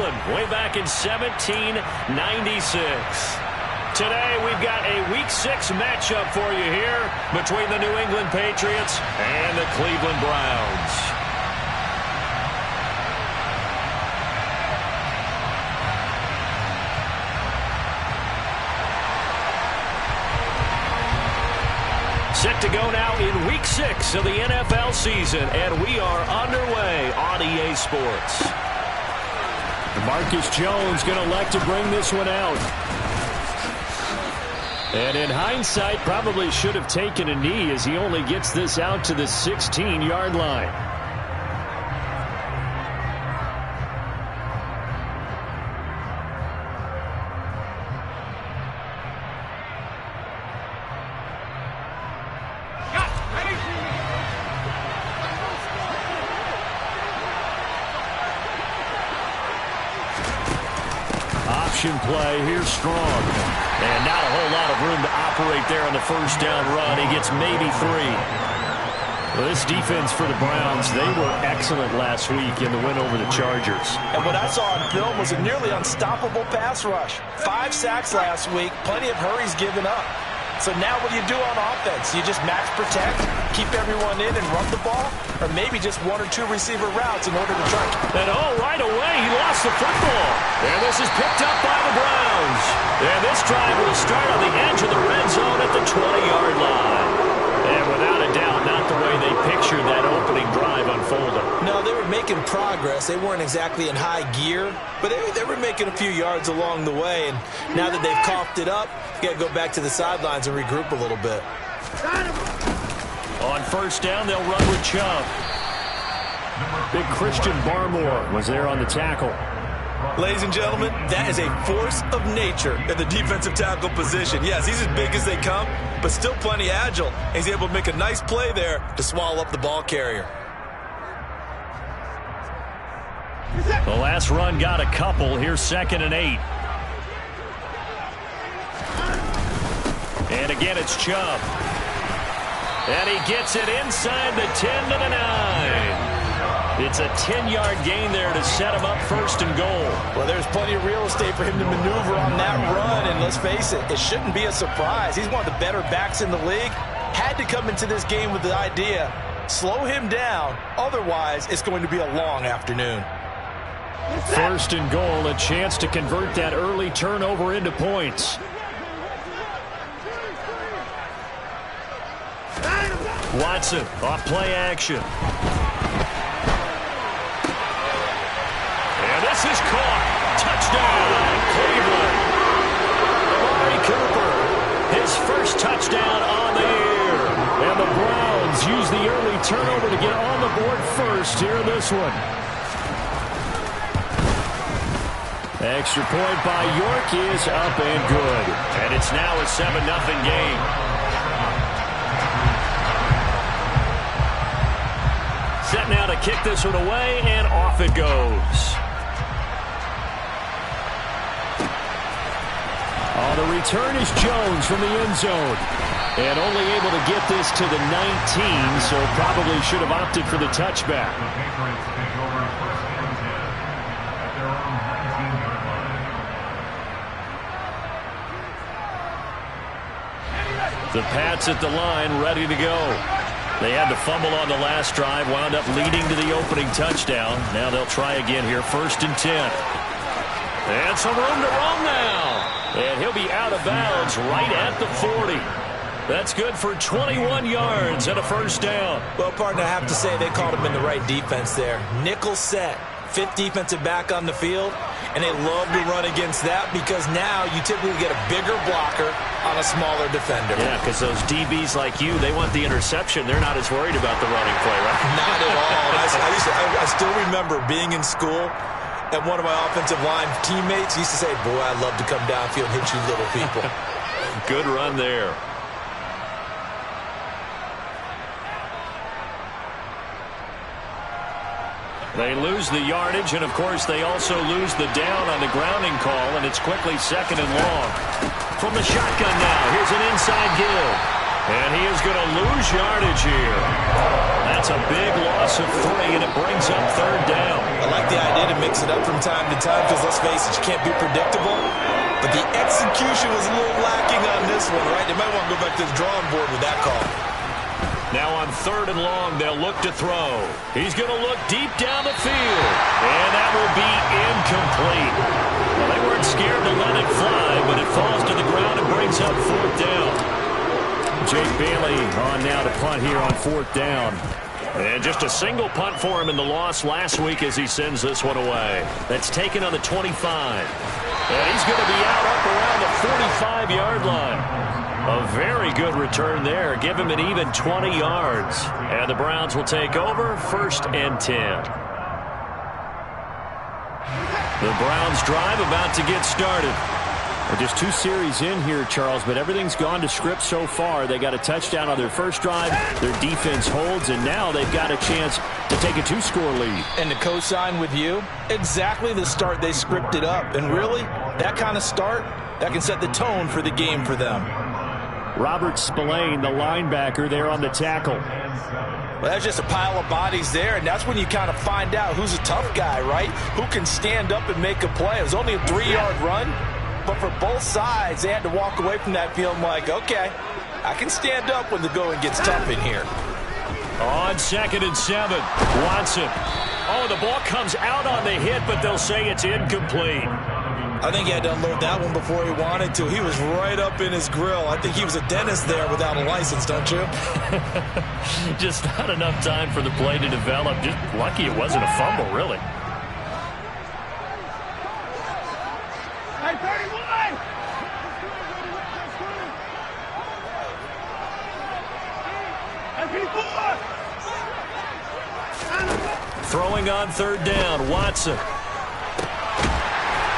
Cleveland way back in 1796. Today, we've got a Week 6 matchup for you here between the New England Patriots and the Cleveland Browns. Set to go now in Week 6 of the NFL season, and we are underway on EA Sports. Marcus Jones going to elect to bring this one out. And in hindsight, probably should have taken a knee as he only gets this out to the 16-yard line. Option play here strong. And not a whole lot of room to operate there on the first down run. He gets maybe 3. Well, this defense for the Browns, they were excellent last week in the win over the Chargers. And what I saw on film was a nearly unstoppable pass rush. 5 sacks last week, plenty of hurries given up. So now what do you do on offense? You just match protect, keep everyone in and run the ball, or maybe just 1 or 2 receiver routes in order to try. And right away, he lost the football. And this is picked up by the Browns. And this drive will start on the edge of the red zone at the 20-yard line. And without a doubt, not the way they pictured that opening drive unfolding. No, they were making progress. They weren't exactly in high gear, but they were making a few yards along the way. And now that they've coughed it up, you got to go back to the sidelines and regroup a little bit. On first down, they'll run with Chubb. Big Christian Barmore was there on the tackle. Ladies and gentlemen, that is a force of nature in the defensive tackle position. Yes, he's as big as they come, but still plenty agile. He's able to make a nice play there to swallow up the ball carrier. The last run got a couple. Here's 2nd and 8. And again, it's Chubb. And he gets it inside the 10 to the 9. It's a 10-yard gain there to set him up 1st and goal. Well, there's plenty of real estate for him to maneuver on that run, and let's face it, it shouldn't be a surprise. He's one of the better backs in the league. Had to come into this game with the idea, slow him down, otherwise it's going to be a long afternoon. 1st and goal, a chance to convert that early turnover into points. Watson off play action. And this is caught. Touchdown, Cleveland. Amari Cooper, his first touchdown on the year. And the Browns use the early turnover to get on the board first here in this one. Extra point by York is up and good. And it's now a 7-0 game. Set now to kick this one away, and off it goes. On the return is Jones from the end zone. And only able to get this to the 19, so probably should have opted for the touchback. The Pats at the line, ready to go. They had to fumble on the last drive, wound up leading to the opening touchdown. Now they'll try again here, 1st and 10. And some room to run now. And he'll be out of bounds right at the 40. That's good for 21 yards and a 1st down. Well, partner, I have to say they called him in the right defense there. Nickel set, 5th defensive back on the field, and they love to run against that because now you typically get a bigger blocker on a smaller defender. Yeah, because those DBs like you, they want the interception. They're not as worried about the running play, right? Not at all. I still remember being in school, and one of my offensive line teammates used to say, boy, I'd love to come downfield and hit you little people. Good run there. They lose the yardage, and, of course, they also lose the down on the grounding call, and it's quickly 2nd and long. From the shotgun now, here's an inside give. And he is going to lose yardage here. That's a big loss of 3, and it brings up 3rd down. I like the idea to mix it up from time to time because, let's face it, you can't be predictable. But the execution was a little lacking on this one, right? They might want to go back to the drawing board with that call. Now on 3rd and long, they'll look to throw. He's going to look deep down the field. And that will be incomplete. Well, they weren't scared to let it fly, but it falls to the ground and brings up 4th down. Jake Bailey on now to punt here on 4th down. And just a single punt for him in the loss last week as he sends this one away. That's taken on the 25. And he's going to be out up around the 45-yard line. A very good return there. Give him an even 20 yards. And the Browns will take over 1st and 10. The Browns drive about to get started. Well, just 2 series in here, Charles, but everything's gone to script so far. They got a touchdown on their first drive. Their defense holds, and now they've got a chance to take a 2-score lead. And to co-sign with you, exactly the start they scripted up. And really, that kind of start, that can set the tone for the game for them. Robert Spillane, the linebacker, there on the tackle. Well, that's just a pile of bodies there, and that's when you kind of find out who's a tough guy, right? Who can stand up and make a play. It was only a 3-yard run, but for both sides, they had to walk away from that feeling like, okay, I can stand up when the going gets tough in here. On 2nd and 7, Watson. Oh, the ball comes out on the hit, but they'll say it's incomplete. I think he had to unload that one before he wanted to. He was right up in his grill. I think he was a dentist there without a license, don't you? Just not enough time for the play to develop. Just lucky it wasn't a fumble, really. Hey, 31! Throwing on 3rd down, Watson.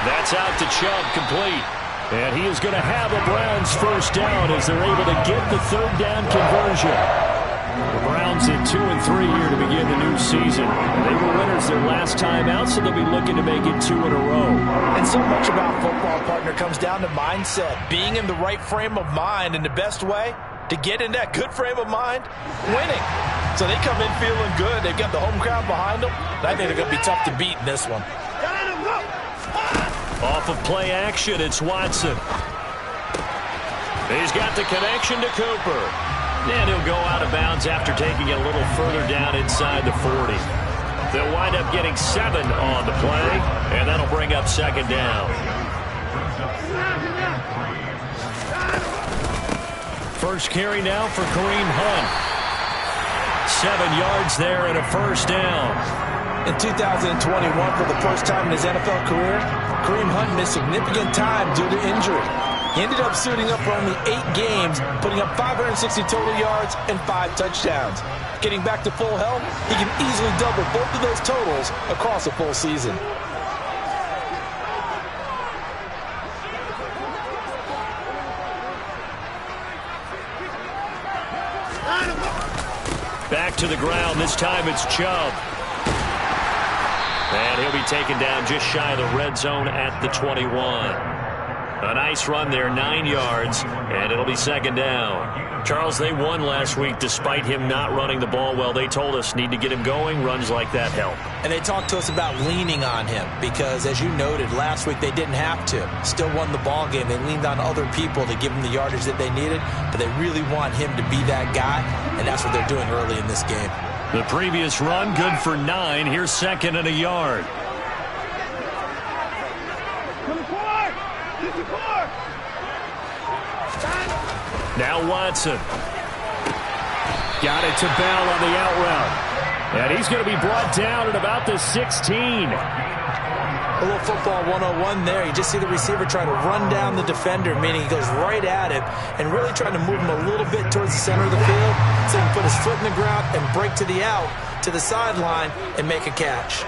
That's out to Chubb, complete. And he is going to have a Browns 1st down as they're able to get the 3rd down conversion. The Browns at 2-3 here to begin the new season. They were winners their last time out, so they'll be looking to make it 2 in a row. And so much about football, partner, comes down to mindset. Being in the right frame of mind, and the best way to get in that good frame of mind, winning. So they come in feeling good. They've got the home crowd behind them. And I think they're going to be tough to beat in this one. Off of play action, it's Watson. He's got the connection to Cooper. And he'll go out of bounds after taking it a little further down inside the 40. They'll wind up getting 7 on the play, and that'll bring up 2nd down. First carry now for Kareem Hunt. 7 yards there and a 1st down. In 2021, for the first time in his NFL career, Kareem Hunt missed significant time due to injury. He ended up suiting up for only 8 games, putting up 560 total yards and 5 touchdowns. Getting back to full health, he can easily double both of those totals across a full season. Back to the ground. This time it's Chubb. And he'll be taken down just shy of the red zone at the 21. A nice run there, 9 yards, and it'll be 2nd down. Charles, they won last week despite him not running the ball well. They told us need to get him going. Runs like that help. And they talked to us about leaning on him because, as you noted, last week they didn't have to. Still won the ball game. They leaned on other people to give him the yardage that they needed, but they really want him to be that guy, and that's what they're doing early in this game. The previous run, good for 9. Here's 2nd and a yard. Now Watson. Got it to Bell on the out route. And he's going to be brought down at about the 16. A little football 101 there. You just see the receiver try to run down the defender, meaning he goes right at him and really trying to move him a little bit towards the center of the field so he can put his foot in the ground and break to the out, to the sideline, and make a catch.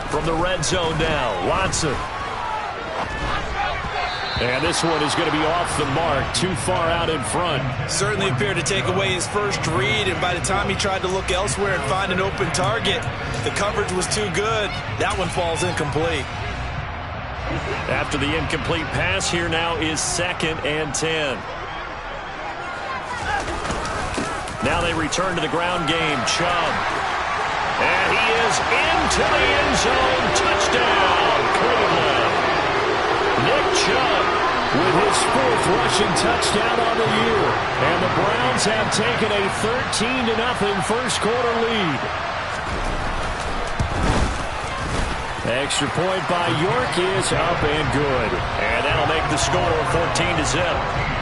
From the red zone now, Watson. And this one is going to be off the mark, too far out in front. Certainly appeared to take away his first read, and by the time he tried to look elsewhere and find an open target, the coverage was too good. That one falls incomplete. After the incomplete pass, here now is 2nd and 10. Now they return to the ground game. Chubb. And he is into the end zone. Touchdown, Cleveland. Nick Chubb with his 4th rushing touchdown on the year. And the Browns have taken a 13-0 first quarter lead. Extra point by York is up and good. And that'll make the score 14-0.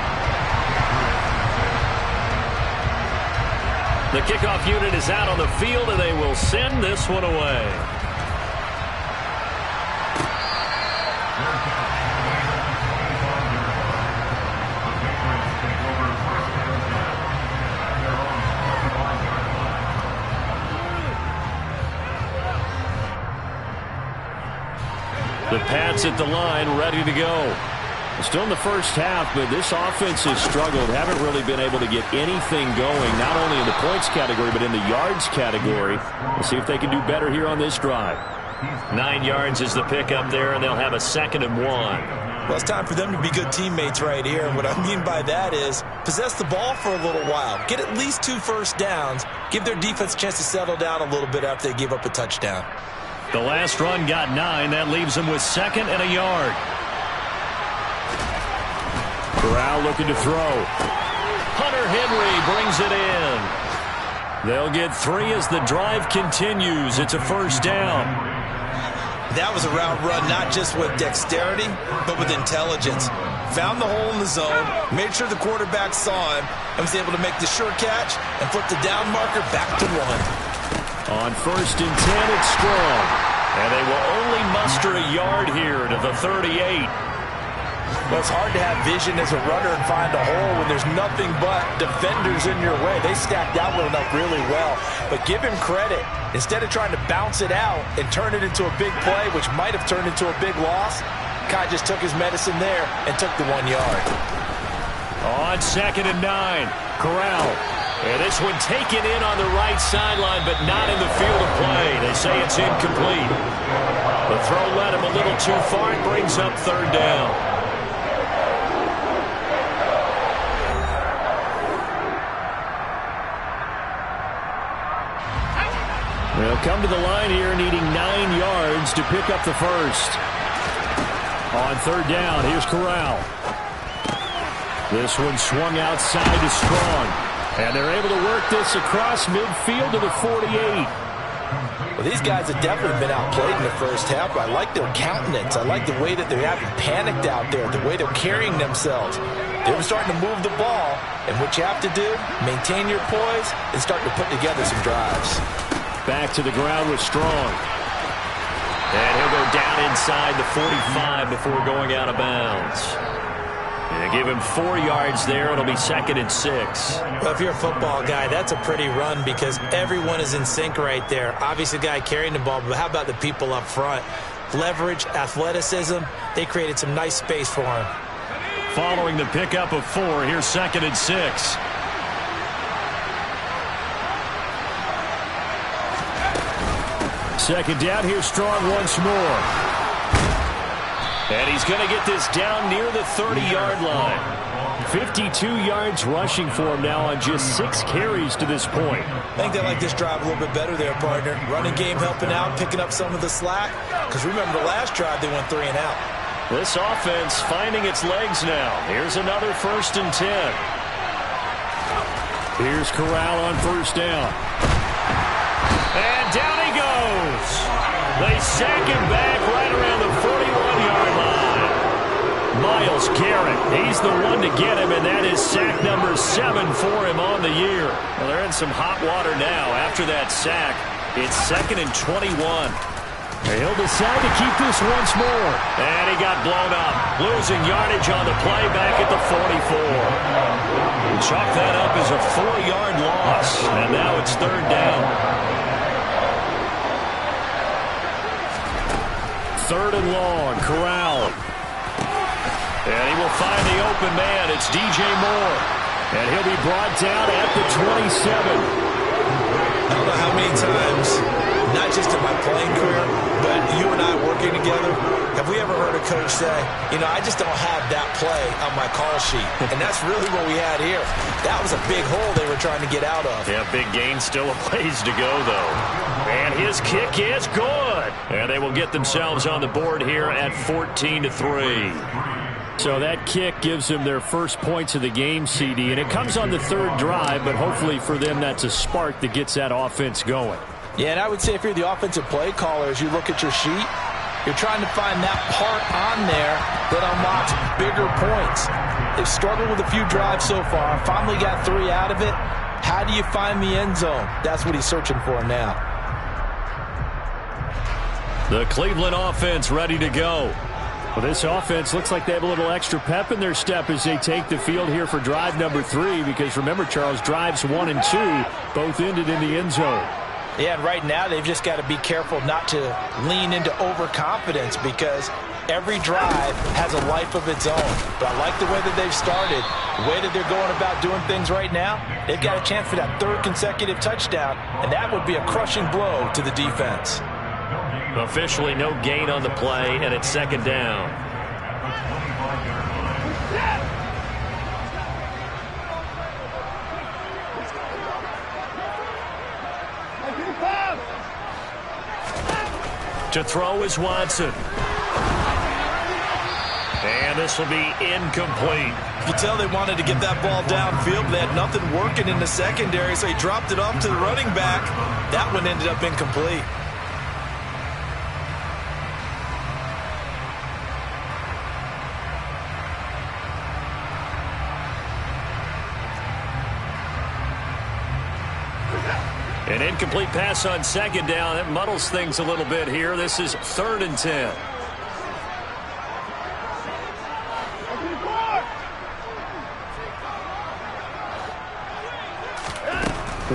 The kickoff unit is out on the field, and they will send this one away. The Pats at the line, ready to go. Still in the first half, but this offense has struggled. Haven't really been able to get anything going, not only in the points category, but in the yards category. We'll see if they can do better here on this drive. 9 yards is the pickup there, and they'll have a 2nd and 1. Well, it's time for them to be good teammates right here. And what I mean by that is possess the ball for a little while. Get at least 2 first downs. Give their defense a chance to settle down a little bit after they give up a touchdown. The last run got 9. That leaves them with 2nd and a yard. Corral looking to throw. Hunter Henry brings it in. They'll get 3 as the drive continues. It's a first down. That was a route run not just with dexterity, but with intelligence. Found the hole in the zone, made sure the quarterback saw him, and was able to make the sure catch and flip the down marker back to 1. On 1st and 10, it's Strong. And they will only muster a yard here to the 38. Well, it's hard to have vision as a runner and find a hole when there's nothing but defenders in your way. They stacked that one up really well. But give him credit. Instead of trying to bounce it out and turn it into a big play, which might have turned into a big loss, Kai just took his medicine there and took the 1 yard. On 2nd and 9, Corral. And this one taken in on the right sideline, but not in the field of play. They say it's incomplete. The throw led him a little too far. It brings up 3rd down. They'll come to the line here needing 9 yards to pick up the first. On 3rd down, here's Corral. This one swung outside to Strong. And they're able to work this across midfield to the 48. Well, these guys have definitely been outplayed in the first half. I like their countenance. I like the way that they're having panicked out there, the way they're carrying themselves. They were starting to move the ball, and what you have to do, maintain your poise and start to put together some drives. Back to the ground with Strong. And he'll go down inside the 45 before going out of bounds. And they give him 4 yards there. It'll be 2nd and 6. Well, if you're a football guy, that's a pretty run because everyone is in sync right there. Obviously, the guy carrying the ball, but how about the people up front? Leverage, athleticism, they created some nice space for him. Following the pickup of 4, here's 2nd and 6. Second down, here's Strong once more. And he's going to get this down near the 30-yard line. 52 yards rushing for him now on just 6 carries to this point. I think they like this drive a little bit better there, partner. Running game helping out, picking up some of the slack. Because remember, the last drive they went 3 and out. This offense finding its legs now. Here's another 1st and 10. Here's Corral on 1st down. And down he goes. They sack him back right around the 41-yard line. Myles Garrett, he's the one to get him, and that is sack number 7 for him on the year. Well, they're in some hot water now. After that sack, it's 2nd and 21. He'll decide to keep this once more. And he got blown up. Losing yardage on the play back at the 44. Chalk that up as a 4-yard loss. And now it's 3rd down. 3rd and long. Corral. And he will find the open man. It's DJ Moore. And he'll be brought down at the 27. I don't know how many times, not just in my playing career, but you and I working together, have we ever heard a coach say, you know, I just don't have that play on my call sheet. And that's really what we had here. That was a big hole they were trying to get out of. Yeah, big gain, still a ways to go, though. And his kick is good. And they will get themselves on the board here at 14-3. So that kick gives them their first points of the game, CD, and it comes on the third drive, but hopefully for them that's a spark that gets that offense going. Yeah, and I would say if you're the offensive play caller, as you look at your sheet, you're trying to find that part on there that unlocks bigger points. They've struggled with a few drives so far, finally got 3 out of it. How do you find the end zone? That's what he's searching for now. The Cleveland offense ready to go. Well, this offense looks like they have a little extra pep in their step as they take the field here for drive number 3, because remember, Charles, drives 1 and 2 both ended in the end zone. Yeah, and right now they've just got to be careful not to lean into overconfidence, because every drive has a life of its own. But I like the way that they've started, the way that they're going about doing things right now. They've got a chance for that 3rd consecutive touchdown, and that would be a crushing blow to the defense. Officially no gain on the play, and it's 2nd down. To throw is Watson. And this will be incomplete. You can tell they wanted to get that ball downfield. They had nothing working in the secondary, so he dropped it off to the running back. That one ended up incomplete. An incomplete pass on 2nd down. That muddles things a little bit here. This is 3rd and 10.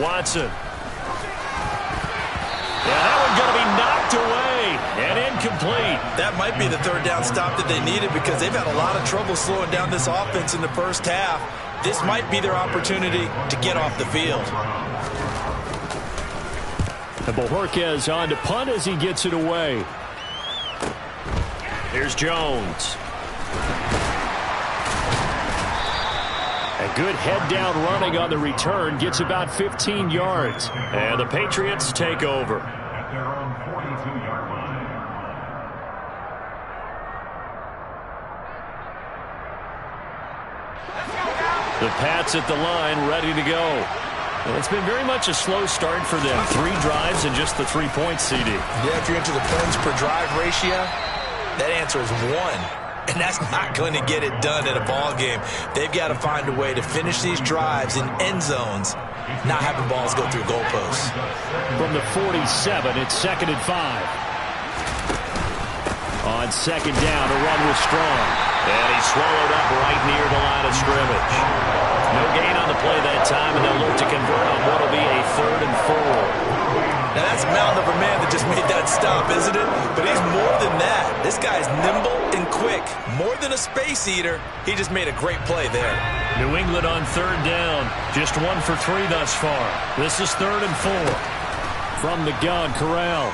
Watson. Yeah, that one's going to be knocked away and incomplete. That might be the 3rd down stop that they needed, because they've had a lot of trouble slowing down this offense in the first half. This might be their opportunity to get off the field. And Bojorquez on to punt as he gets it away. Here's Jones. A good head-down running on the return. Gets about 15 yards. And the Patriots take over. The Pats at the line, ready to go. Well, it's been very much a slow start for them. 3 drives and just the 3 points, CD. Yeah, if you're into the points per drive ratio, that answer is 1. And that's not going to get it done in a ball game. They've got to find a way to finish these drives in end zones, not having balls go through goalposts. From the 47, it's 2nd and 5. On 2nd down, a run was strong. And he's swallowed up right near the line of scrimmage. No gain on the play that time, and they'll look to convert on what will be a 3rd and 4. Now, that's a mountain of a man that just made that stop, isn't it? But he's more than that. This guy's nimble and quick. More than a space eater. He just made a great play there. New England on 3rd down. Just 1 for 3 thus far. This is 3rd and 4. From the gun, Corral.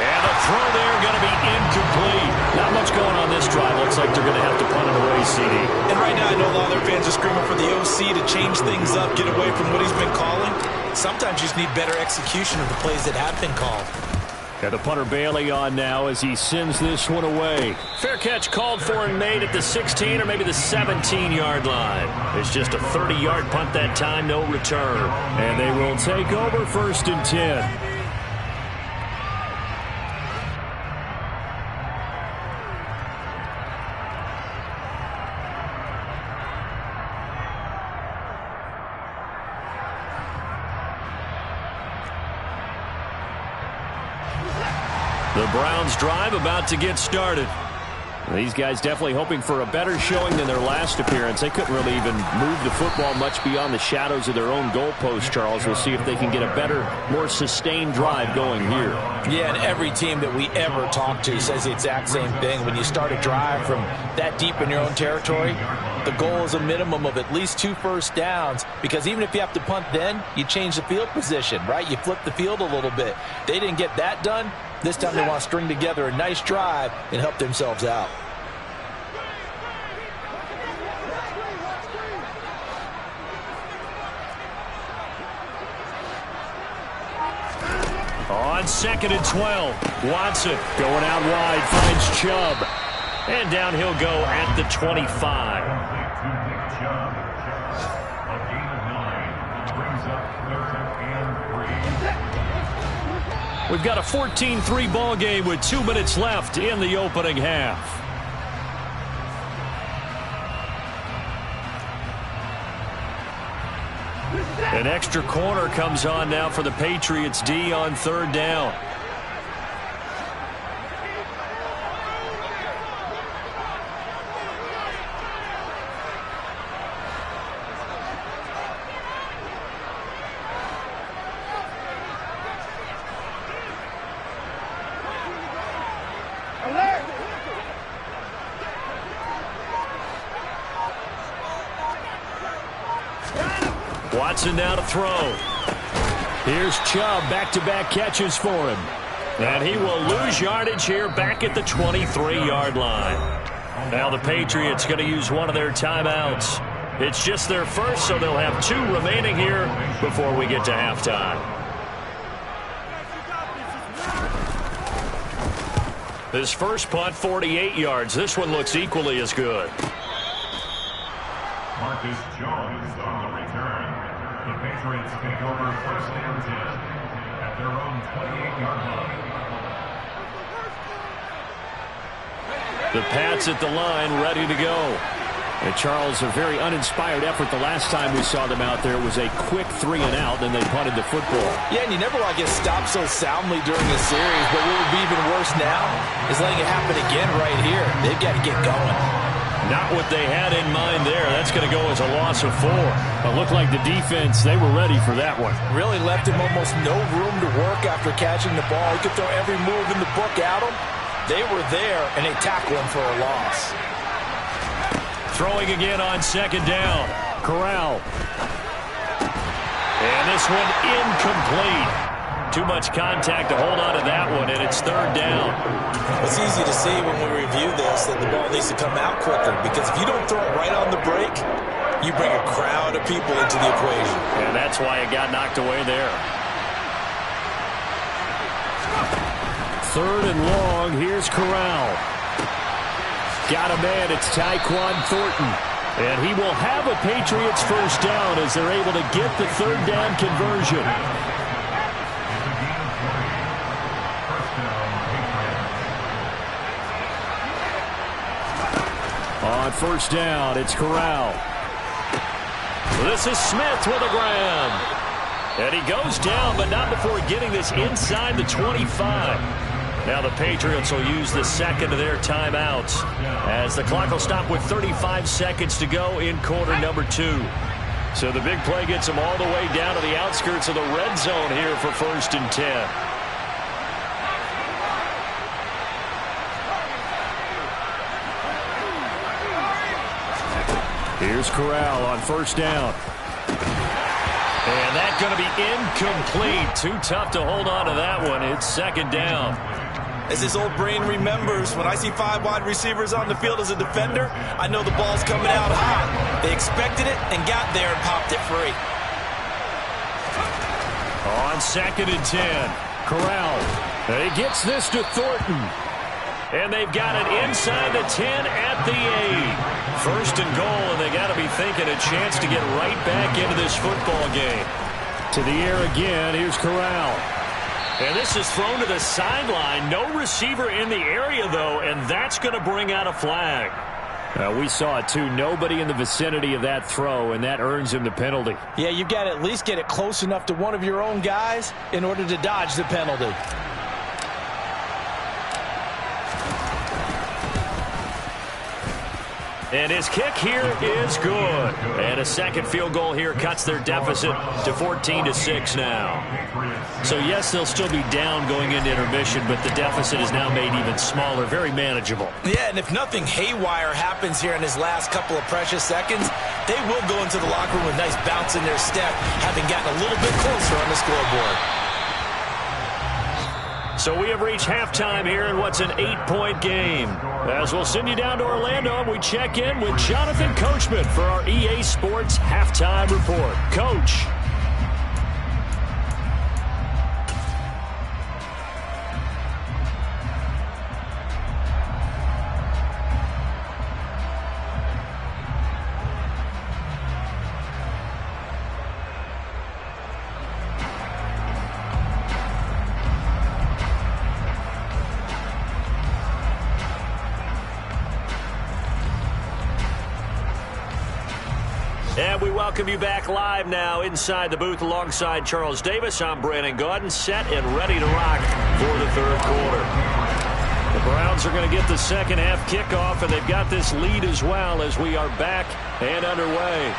And the throw there going to be incomplete. Not much going on this drive. Looks like they're going to have to punt it away, CD. And right now I know a lot of their fans are screaming for the OC to change things up, get away from what he's been calling. Sometimes you just need better execution of the plays that have been called. Got the punter Bailey on now as he sends this one away. Fair catch called for and made at the 16 or maybe the 17-yard line. It's just a 30-yard punt that time, no return. And they will take over 1st and 10. The Browns drive about to get started. These guys definitely hoping for a better showing than their last appearance. They couldn't really even move the football much beyond the shadows of their own goalpost, Charles. We'll see if they can get a better, more sustained drive going here. Yeah, and every team that we ever talk to says the exact same thing. When you start a drive from that deep in your own territory, the goal is a minimum of at least 2 first downs, because even if you have to punt then, you change the field position, right? You flip the field a little bit. They didn't get that done. This time they want to string together a nice drive and help themselves out. On 2nd and 12, Watson going out wide, finds Chubb. And down he'll go at the 25. We've got a 14-3 ball game with 2 minutes left in the opening half. An extra corner comes on now for the Patriots D on 3rd down. Watson now to throw. Here's Chubb, back-to-back catches for him. And he will lose yardage here back at the 23-yard line. Now the Patriots going to use one of their timeouts. It's just their first, so they'll have 2 remaining here before we get to halftime. This first punt, 48 yards. This one looks equally as good. Marcus Jones on the return. The Patriots take over 1st and 10 at their own 28-yard line. The Pats at the line, ready to go. And Charles, a very uninspired effort the last time we saw them out there. It was a quick 3 and out, and they punted the football. Yeah, and you never want to get stopped so soundly during a series, but what would be even worse now is letting it happen again right here. They've got to get going. Not what they had in mind there. That's going to go as a loss of 4. It looked like the defense, they were ready for that one. Really left him almost no room to work after catching the ball. He could throw every move in the book at him. They were there, and they tackled him for a loss. Throwing again on 2nd down. Corral. And this one incomplete. Too much contact to hold on to that one, and it's 3rd down. It's easy to see when we review this that the ball needs to come out quicker, because if you don't throw it right on the break, you bring a crowd of people into the equation. And that's why it got knocked away there. 3rd and long. Here's Corral. Got a man. It's Tyquan Thornton. And he will have a Patriots first down as they're able to get the 3rd down conversion. On 1st down, it's Corral. This is Smith with a grab. And he goes down, but not before getting this inside the 25. Now the Patriots will use the 2nd of their timeouts as the clock will stop with 35 seconds to go in quarter number 2. So the big play gets them all the way down to the outskirts of the red zone here for 1st and 10. Here's Corral on 1st down. And that's going to be incomplete. Too tough to hold on to that one. It's 2nd down. As his old brain remembers, when I see 5 wide receivers on the field as a defender, I know the ball's coming out hot. They expected it and got there and popped it free. On 2nd and 10, Corral. And he gets this to Thornton. And they've got it inside the 10 at the 8. 1st and goal, and they got to be thinking a chance to get right back into this football game. To the air again, here's Corral. And this is thrown to the sideline. No receiver in the area, though, and that's going to bring out a flag. We saw it, too. Nobody in the vicinity of that throw, and that earns him the penalty. Yeah, you've got to at least get it close enough to one of your own guys in order to dodge the penalty. And his kick here is good. And a second field goal here cuts their deficit to 14-6 now. So, yes, they'll still be down going into intermission, but the deficit is now made even smaller, very manageable. Yeah, and if nothing haywire happens here in his last couple of precious seconds, they will go into the locker room with a nice bounce in their step, having gotten a little bit closer on the scoreboard. So we have reached halftime here in what's an 8-point game. As we'll send you down to Orlando, we check in with Jonathan Coachman for our EA Sports Halftime Report. Coach. And we welcome you back live now inside the booth alongside Charles Davis. I'm Brandon Gaudin, set and ready to rock for the third quarter. The Browns are going to get the second half kickoff, and they've got this lead as well as we are back and underway.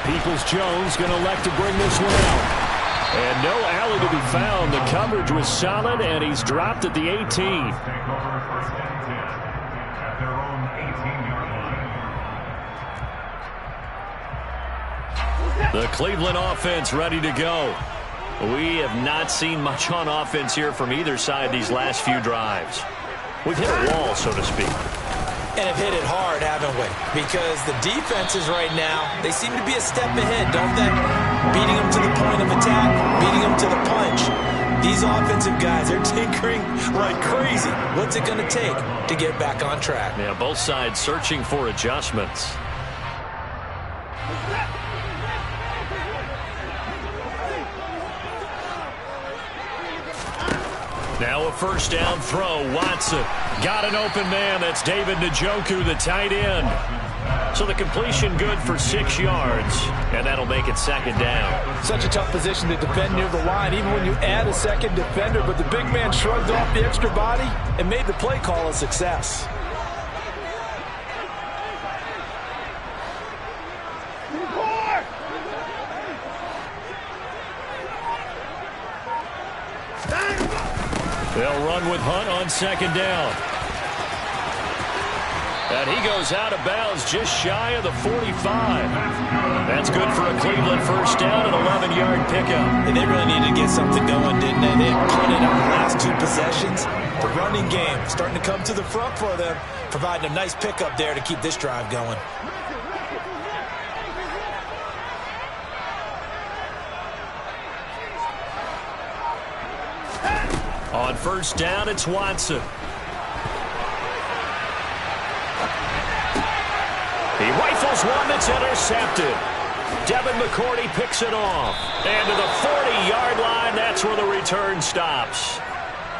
Peoples-Jones going to elect to bring this one out. And no alley to be found. The coverage was solid, and he's dropped at the 18. Take over first and 10 at their own 18-yard line. The Cleveland offense ready to go. We have not seen much on offense here from either side these last few drives. We've hit a wall, so to speak. And have hit it hard, haven't we? Because the defenses right now, they seem to be a step ahead, don't they? Beating them to the point of attack, beating them to the punch. These offensive guys, they're tinkering like crazy. What's it going to take to get back on track? Yeah, both sides searching for adjustments. Now a first down throw. Watson got an open man. That's David Njoku, the tight end. So the completion good for 6 yards, and that'll make it second down. Such a tough position to defend near the line, even when you add a second defender, but the big man shrugged off the extra body and made the play call a success. They'll run with Hunt on second down. And he goes out of bounds just shy of the 45. That's good for a Cleveland first down, an 11-yard pickup. And they really needed to get something going, didn't they? They punted on the last 2 possessions. The running game starting to come to the front for them, providing a nice pickup there to keep this drive going. On first down, it's Watson. He rifles one that's intercepted. Devin McCourty picks it off. And to the 40-yard line, that's where the return stops.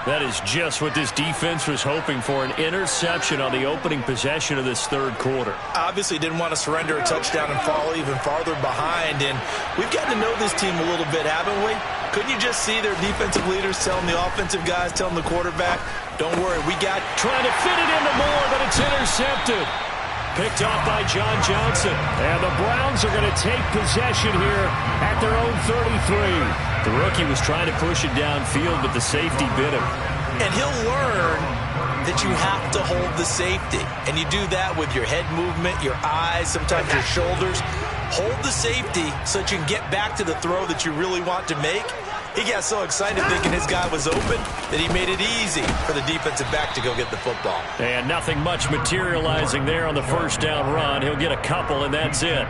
That is just what this defense was hoping for, an interception on the opening possession of this third quarter. Obviously didn't want to surrender a touchdown and fall even farther behind. And we've gotten to know this team a little bit, haven't we? Couldn't you just see their defensive leaders telling the offensive guys, telling the quarterback, don't worry, we got... Trying to fit it into Moore, but it's intercepted. Picked off by John Johnson. And the Browns are going to take possession here at their own 33. The rookie was trying to push it downfield, but the safety bit him. And he'll learn that you have to hold the safety. And you do that with your head movement, your eyes, sometimes your shoulders. Hold the safety so that you can get back to the throw that you really want to make. He got so excited thinking his guy was open that he made it easy for the defensive back to go get the football. And nothing much materializing there on the first down run. He'll get a couple, and that's it.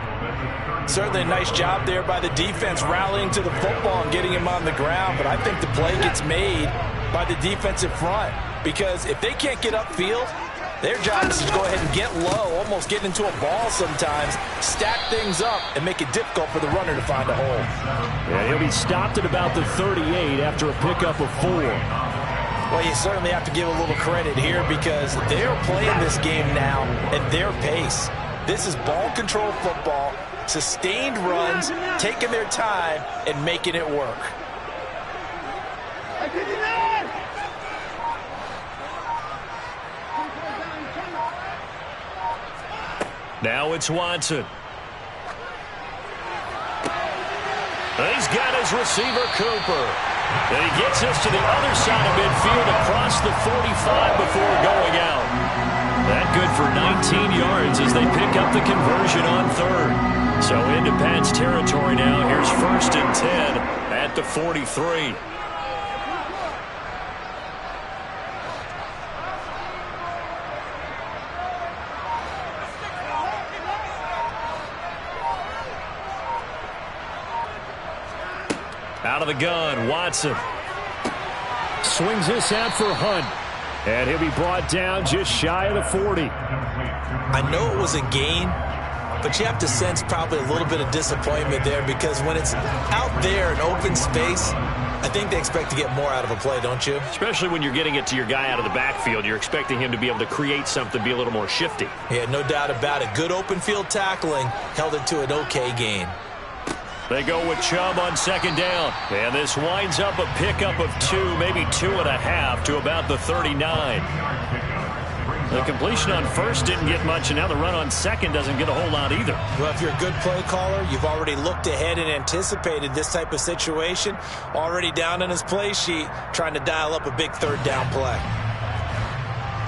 Certainly a nice job there by the defense rallying to the football and getting him on the ground. But I think the play gets made by the defensive front. Because if they can't get upfield, their job is to go ahead and get low, almost get into a ball sometimes, stack things up, and make it difficult for the runner to find a hole. Yeah, he'll be stopped at about the 38 after a pickup of 4. Well, you certainly have to give a little credit here because they're playing this game now at their pace. This is ball control football, sustained runs, taking their time, and making it work. Now it's Watson. He's got his receiver, Cooper. And he gets us to the other side of midfield across the 45 before going out. That good for 19 yards as they pick up the conversion on third. So into Pat's territory now. Here's 1st and 10 at the 43. Out of the gun, Watson. Swings this out for Hunt. And he'll be brought down just shy of the 40. I know it was a gain, but you have to sense probably a little bit of disappointment there because when it's out there in open space, I think they expect to get more out of a play, don't you? Especially when you're getting it to your guy out of the backfield. You're expecting him to be able to create something, be a little more shifty. Yeah, no doubt about it. Good open field tackling held it to an okay gain. They go with Chubb on 2nd down. And this winds up a pickup of 2, maybe 2.5 to about the 39. The completion on 1st didn't get much, and now the run on 2nd doesn't get a whole lot either. Well, if you're a good play caller, you've already looked ahead and anticipated this type of situation. Already down on his play sheet, trying to dial up a big 3rd down play.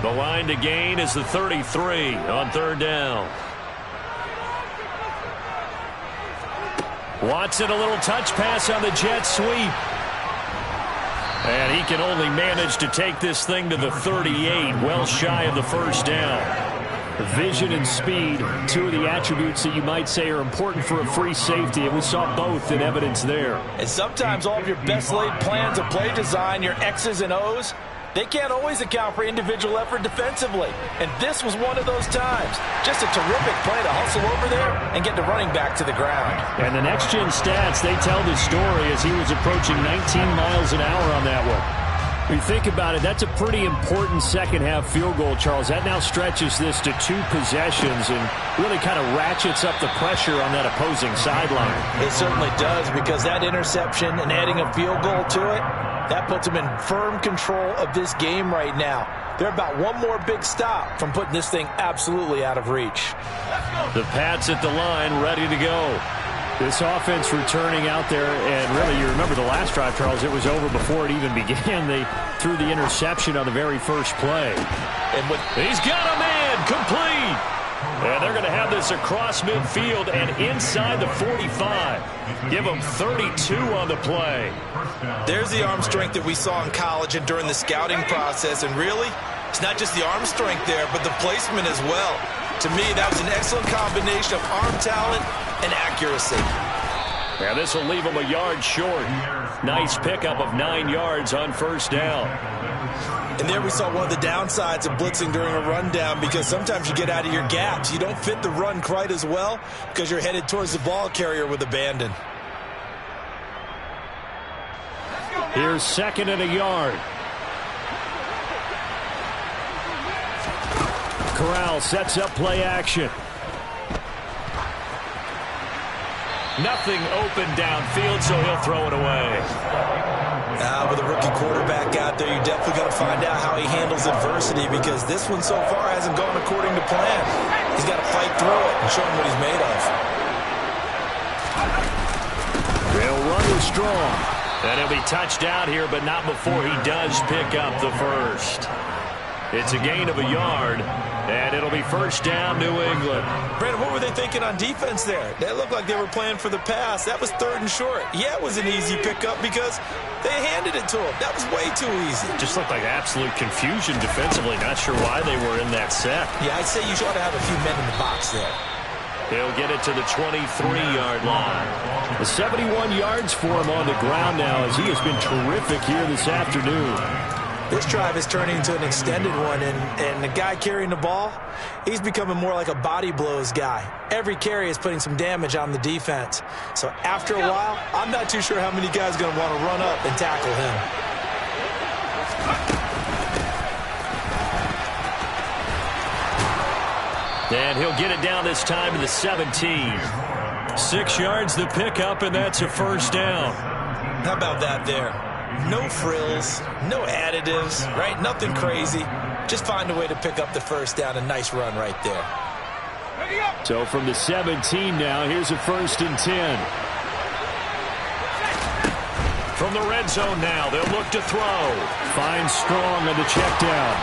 The line to gain is the 33 on 3rd down. Watson, a little touch pass on the jet sweep. And he can only manage to take this thing to the 38, well shy of the 1st down. Vision and speed, 2 of the attributes that you might say are important for a free safety, and we saw both in evidence there. And sometimes all of your best laid plans of play design, your X's and O's, they can't always account for individual effort defensively. And this was one of those times. Just a terrific play to hustle over there and get the running back to the ground. And the next-gen stats, they tell the story as he was approaching 19 miles an hour on that one. When you think about it, that's a pretty important second-half field goal, Charles. That now stretches this to 2 possessions and really kind of ratchets up the pressure on that opposing sideline. It certainly does, because that interception and adding a field goal to it, that puts them in firm control of this game right now. They're about one more big stop from putting this thing absolutely out of reach. The Pats at the line, ready to go. This offense returning out there, and really, you remember the last drive, Charles, it was over before it even began. They threw the interception on the very first play. And he's got a man, complete. And they're going to have this across midfield and inside the 45. Give them 32 on the play. There's the arm strength that we saw in college and during the scouting process. And really, it's not just the arm strength there, but the placement as well. To me, that was an excellent combination of arm talent and accuracy. Yeah, this will leave them a yard short. Nice pickup of 9 yards on 1st down. And there we saw one of the downsides of blitzing during a rundown, because sometimes you get out of your gaps. You don't fit the run quite as well because you're headed towards the ball carrier with abandon. Here's 2nd and a yard. Corral sets up play action. Nothing open downfield, so he'll throw it away. With a rookie quarterback out there, you're definitely going to find out how he handles adversity, because this one so far hasn't gone according to plan. He's got to fight through it and show him what he's made of. They'll run with Strong. And he'll be touched out here, but not before he does pick up the 1st. It's a gain of a yard, and it'll be 1st down, New England. Brandon, what were they thinking on defense there? They looked like they were playing for the pass. That was 3rd and short. Yeah, it was an easy pickup because they handed it to him. That was way too easy. Just looked like absolute confusion defensively. Not sure why they were in that set. Yeah, I'd say you ought to have a few men in the box there. He'll get it to the 23-yard line. The 71 yards for him on the ground now, as he has been terrific here this afternoon. This drive is turning into an extended one, and the guy carrying the ball, he's becoming more like a body blows guy. Every carry is putting some damage on the defense. So after a while, I'm not too sure how many guys are going to want to run up and tackle him. And he'll get it down this time to the 17. 6 yards the pickup, and that's a 1st down. How about that there? No frills, no additives, right? Nothing crazy. Just find a way to pick up the 1st down. A nice run right there. So from the 17 now, here's a 1st and 10. From the red zone now, they'll look to throw. Finds Strong on the check down.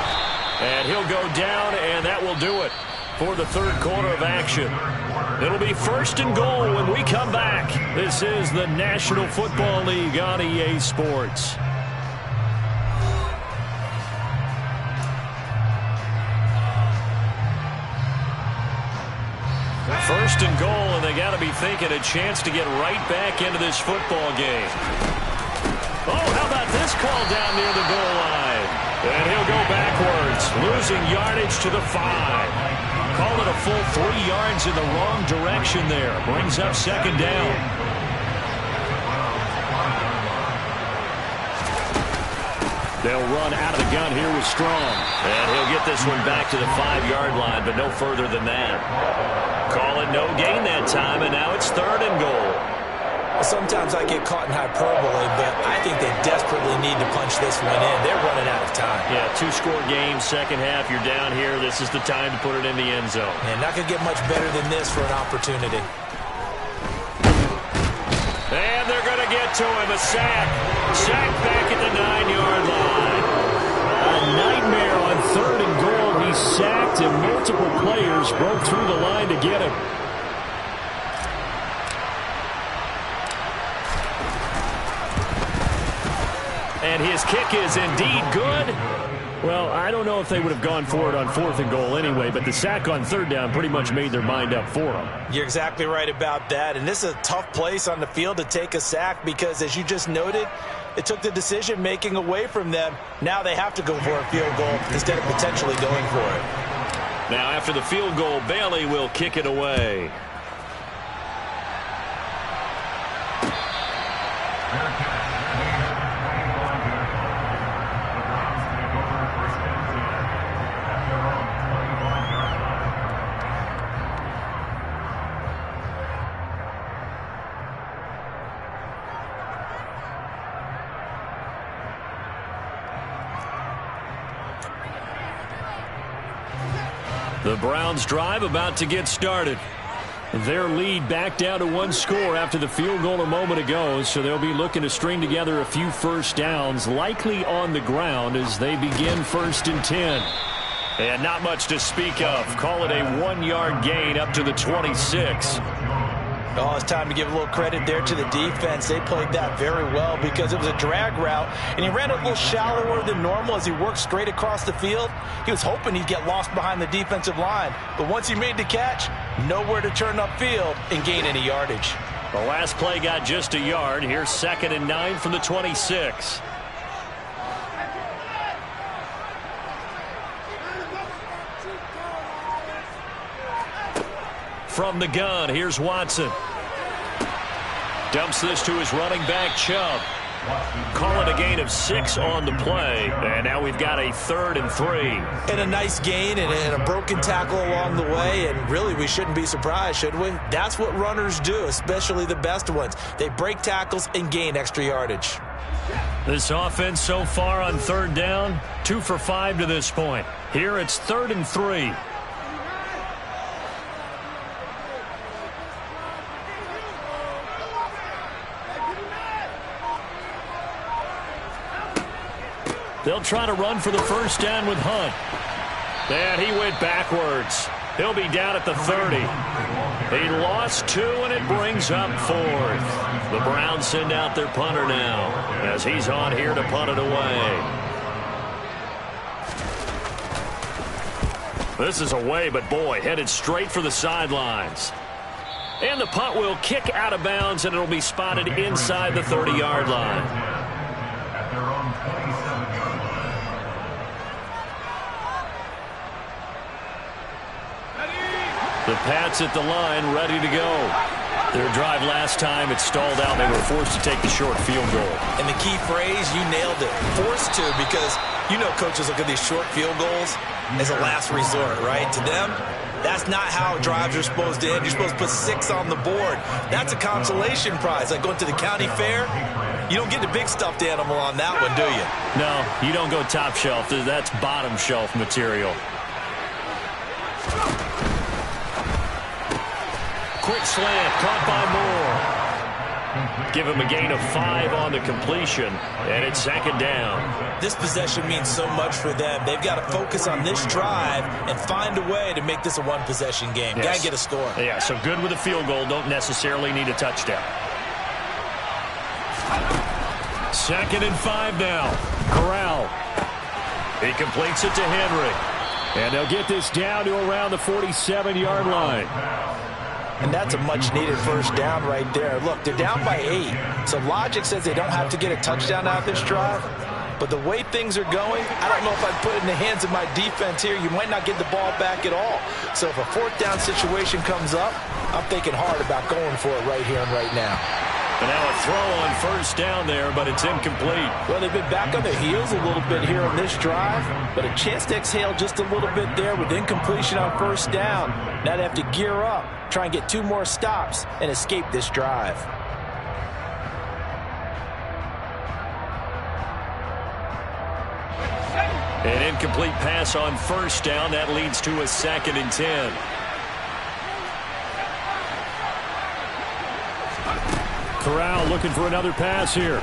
And he'll go down, and that will do it for the third quarter of action. It'll be 1st and goal when we come back. This is the National Football League on EA Sports. First and goal, and they got to be thinking a chance to get right back into this football game. Oh, how about this call down near the goal line? And he'll go backwards, losing yardage to the 5. Call it a full 3 yards in the wrong direction there. Brings up 2nd down. They'll run out of the gun here with Strong. And he'll get this one back to the 5-yard line, but no further than that. Call it no gain that time, and now it's 3rd and goal. Sometimes I get caught in hyperbole, but I think they desperately need to punch this one in. They're running out of time. Yeah, 2-score game, second half, you're down here. This is the time to put it in the end zone. And not going to get much better than this for an opportunity. And they're going to get to him, a sack. Sack back at the 9-yard line. A nightmare on 3rd and goal. He sacked, and multiple players broke through the line to get him. And his kick is indeed good. Well, I don't know if they would have gone for it on 4th and goal anyway, but the sack on 3rd down pretty much made their mind up for them. You're exactly right about that. And this is a tough place on the field to take a sack because, as you just noted, it took the decision-making away from them. Now they have to go for a field goal instead of potentially going for it. Now, after the field goal, Bailey will kick it away. The Browns drive about to get started. Their lead back down to 1 score after the field goal a moment ago, so they'll be looking to string together a few first downs, likely on the ground as they begin 1st and 10. And not much to speak of. Call it a 1-yard gain up to the 26. Oh, it's time to give a little credit there to the defense. They played that very well because it was a drag route, and he ran a little shallower than normal as he worked straight across the field. He was hoping he'd get lost behind the defensive line, but once he made the catch, nowhere to turn upfield and gain any yardage. The last play got just a yard. Here's 2nd and 9 from the 26. From the gun, here's Watson. Dumps this to his running back, Chubb. Call it a gain of 6 on the play. And now we've got a 3rd and 3. And a nice gain and a broken tackle along the way. And really, we shouldn't be surprised, should we? That's what runners do, especially the best ones. They break tackles and gain extra yardage. This offense so far on 3rd down, 2 for 5 to this point. Here it's 3rd and 3. They'll try to run for the first down with Hunt. And he went backwards. He'll be down at the 30. He lost 2, and it brings up 4th. The Browns send out their punter now as he's on here to punt it away. This is away, but boy, headed straight for the sidelines. And the punt will kick out of bounds, and it'll be spotted inside the 30-yard line. The Pats at the line, ready to go. Their drive last time, it stalled out. They were forced to take the short field goal. And the key phrase, you nailed it. Forced to, because you know coaches look at these short field goals as a last resort, right? To them, that's not how drives are supposed to end. You're supposed to put 6 on the board. That's a consolation prize, like going to the county fair. You don't get the big stuffed animal on that one, do you? No, you don't go top shelf. That's bottom shelf material. quick slant, caught by Moore. Give him a gain of 5 on the completion, and it's second down. This possession means so much for them. They've got to focus on this drive and find a way to make this a one-possession game. Yes. Got to get a score. Yeah, so good with a field goal. Don't necessarily need a touchdown. 2nd and 5 now. Corral. He completes it to Henry. And they'll get this down to around the 47-yard line. And that's a much-needed first down right there. Look, they're down by 8. So logic says they don't have to get a touchdown out of this drive. But the way things are going, I don't know if I'd put it in the hands of my defense here. You might not get the ball back at all. So if a 4th down situation comes up, I'm thinking hard about going for it right here and right now. And now a throw on first down there, but it's incomplete. Well, they've been back on their heels a little bit here on this drive, but a chance to exhale just a little bit there with incompletion on first down. Now they have to gear up, try and get 2 more stops, and escape this drive. An incomplete pass on first down. That leads to a 2nd and 10. Corral looking for another pass here.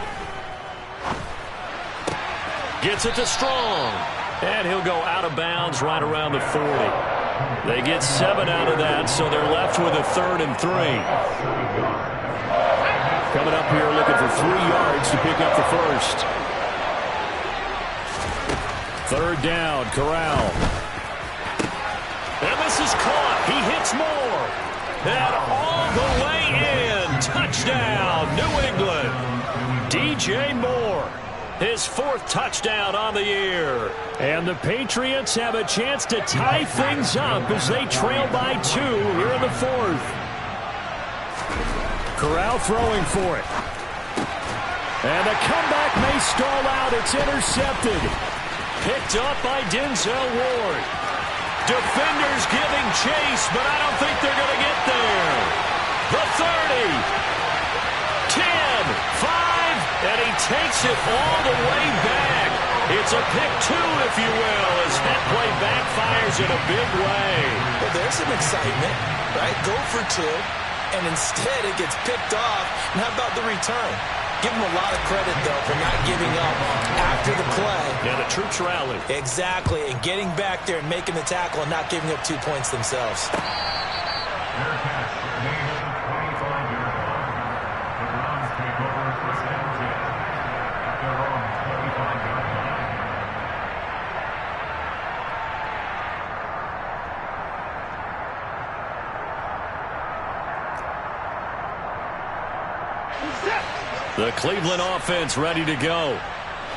Gets it to Strong. And he'll go out of bounds right around the 40. They get 7 out of that, so they're left with a 3rd and 3. Coming up here looking for 3 yards to pick up the first. 3rd down, Corral. And this is caught. He hits Moore. And all the way in. Touchdown, New England. DJ Moore. His 4th touchdown on the year. And the Patriots have a chance to tie things up as they trail by 2 here in the 4th. Corral throwing for it. And the comeback may stall out. It's intercepted. Picked up by Denzel Ward. Defenders giving chase, but I don't think they're going to get there. The 30. 10. 5. And he takes it all the way back. It's a pick 2, if you will, as that play backfires in a big way. Well, there's some excitement, right? Go for 2, and instead it gets picked off. And how about the return? Give him a lot of credit, though, for not giving up after the play. Yeah, the troops rallied. Exactly, and getting back there and making the tackle and not giving up 2 points themselves. Fair catch. Gain of the 25-yard line. The Browns take over 1st and 10 at their own 25-yard line. The Cleveland offense ready to go.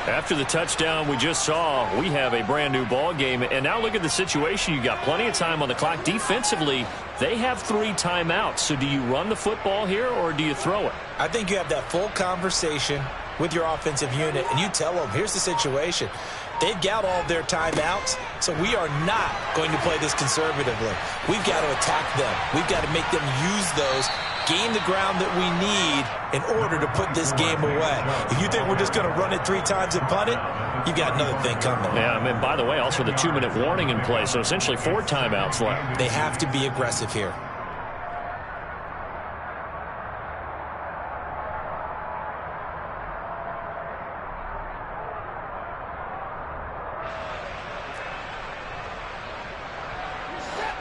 After the touchdown we just saw, we have a brand new ball game. And now look at the situation. You got plenty of time on the clock. Defensively, they have 3 timeouts. So do you run the football here or do you throw it? I think you have that full conversation with your offensive unit, and you tell them, here's the situation. They've got all their timeouts, so we are not going to play this conservatively. We've got to attack them. We've got to make them use those, gain the ground that we need in order to put this game away. If you think we're just going to run it 3 times and punt it, you've got another thing coming. Yeah, I mean, by the way, also the 2-minute warning in play, so essentially 4 timeouts left. They have to be aggressive here.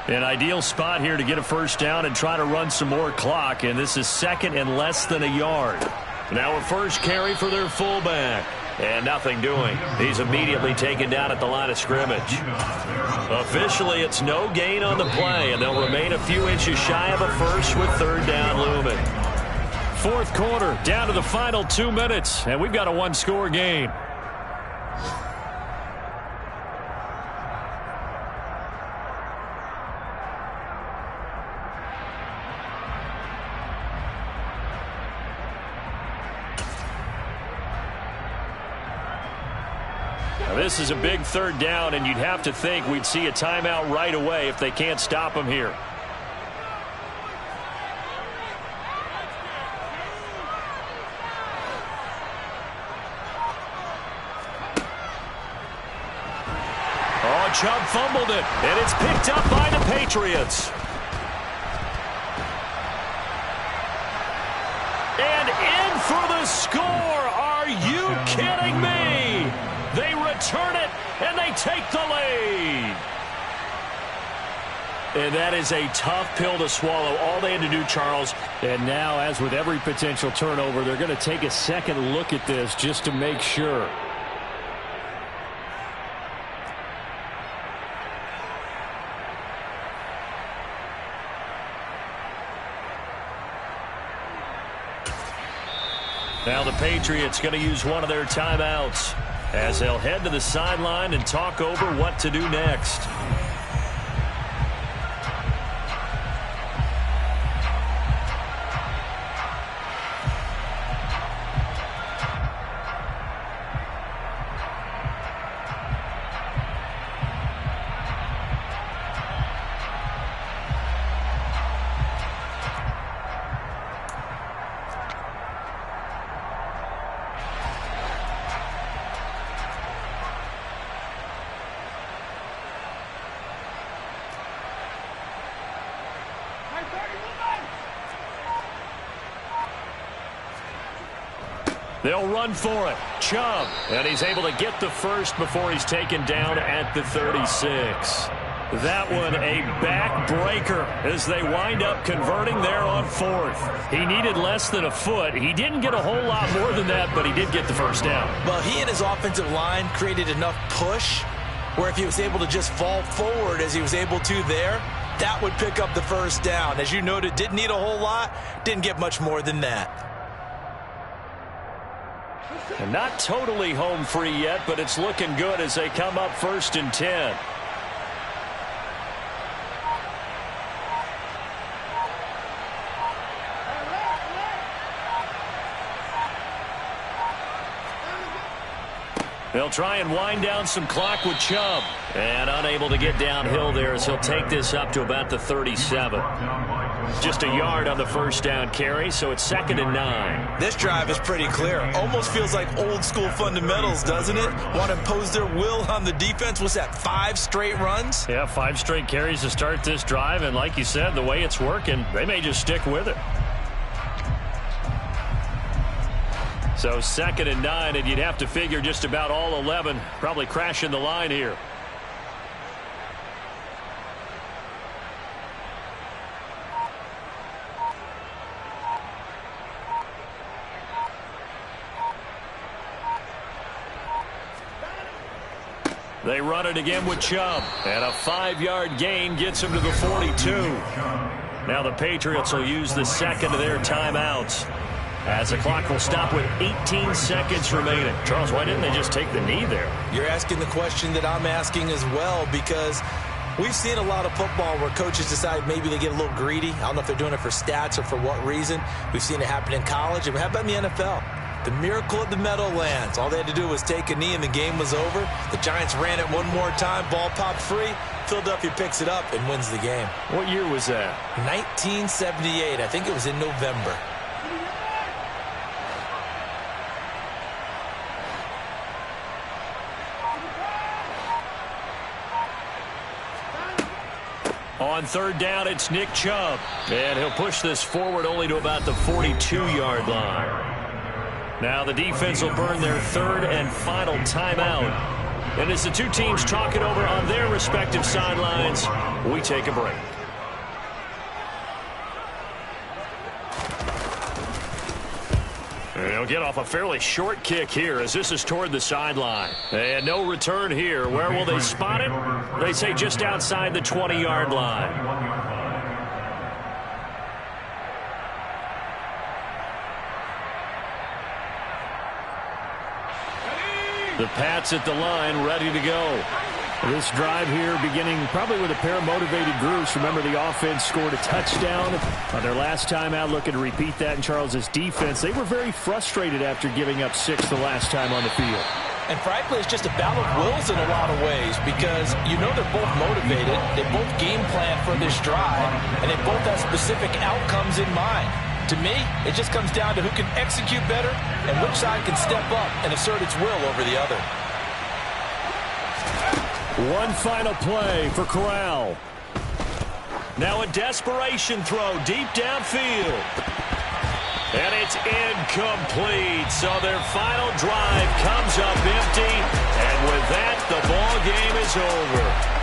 An ideal spot here to get a first down and try to run some more clock, and this is 2nd and less than a yard. Now a first carry for their fullback, and nothing doing. He's immediately taken down at the line of scrimmage. Officially, it's no gain on the play, and they'll remain a few inches shy of a first with 3rd down looming. 4th quarter, down to the final 2 minutes, and we've got a 1-score game. This is a big 3rd down, and you'd have to think we'd see a timeout right away if they can't stop him here. Oh, Chubb fumbled it, and it's picked up by the Patriots. return it, and they take the lead. And that is a tough pill to swallow. All they had to do, Charles. And now, as with every potential turnover, they're going to take a second look at this just to make sure. Now the Patriots going to use one of their timeouts as they'll head to the sideline and talk over what to do next. They'll run for it. Chubb. And he's able to get the first before he's taken down at the 36. That one a backbreaker as they wind up converting there on fourth. He needed less than a foot. He didn't get a whole lot more than that, but he did get the first down. Well, he and his offensive line created enough push where if he was able to just fall forward as he was able to there, that would pick up the first down. As you noted, didn't need a whole lot, didn't get much more than that. And not totally home free yet, but it's looking good as they come up 1st and 10. They'll try and wind down some clock with Chubb. And unable to get downhill there as he'll take this up to about the 37. Just a yard on the first down carry, so it's 2nd and 9. This drive is pretty clear. Almost feels like old school fundamentals, doesn't it? Want to impose their will on the defense. What's that, 5 straight runs? Yeah, 5 straight carries to start this drive. And like you said, the way it's working, they may just stick with it. So 2nd and 9, and you'd have to figure just about all 11 probably crashing the line here. They run it again with Chubb, and a 5-yard gain gets him to the 42. Now the Patriots will use the second of their timeouts as the clock will stop with 18 seconds remaining. Charles, why didn't they just take the knee there? You're asking the question that I'm asking as well, because we've seen a lot of football where coaches decide maybe they get a little greedy. I don't know if they're doing it for stats or for what reason. We've seen it happen in college. And how about in the NFL? The miracle of the Meadowlands. All they had to do was take a knee and the game was over. The Giants ran it one more time. Ball popped free. Philadelphia picks it up and wins the game. What year was that? 1978. I think it was in November. On 3rd down, it's Nick Chubb. And he'll push this forward only to about the 42-yard line. Now the defense will burn their 3rd and final timeout. And as the two teams talk it over on their respective sidelines, we take a break. And he'll get off a fairly short kick here as this is toward the sideline. And no return here. Where will they spot it? They say just outside the 20-yard line. The Pats at the line, ready to go. This drive here beginning probably with a pair of motivated groups. Remember, the offense scored a touchdown on their last time out. Looking to repeat that in Charles's defense. They were very frustrated after giving up 6 the last time on the field. And frankly, it's just a battle of wills in a lot of ways, because you know they're both motivated. They both game plan for this drive, and they both have specific outcomes in mind. To me, it just comes down to who can execute better and which side can step up and assert its will over the other. One final play for Corral. Now a desperation throw deep downfield. And it's incomplete. So their final drive comes up empty. And with that, the ball game is over.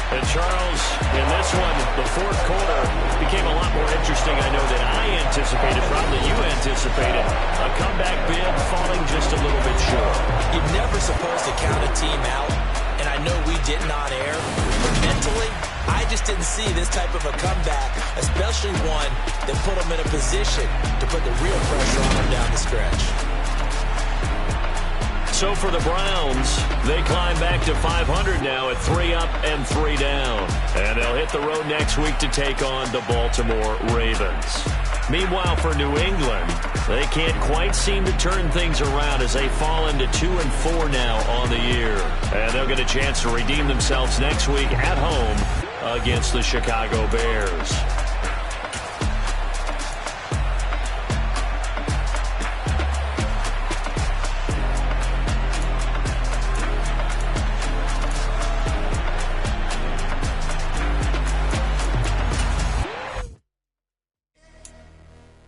And Charles, in this one, the fourth quarter became a lot more interesting, I know, than I anticipated, probably you anticipated. A comeback bid falling just a little bit short. You're never supposed to count a team out, and I know we didn't on air, but mentally, I just didn't see this type of a comeback, especially one that put them in a position to put the real pressure on them down the stretch. So for the Browns, they climb back to 500 now at 3 up and 3 down. And they'll hit the road next week to take on the Baltimore Ravens. Meanwhile, for New England, they can't quite seem to turn things around as they fall into 2-4 now on the year. And they'll get a chance to redeem themselves next week at home against the Chicago Bears.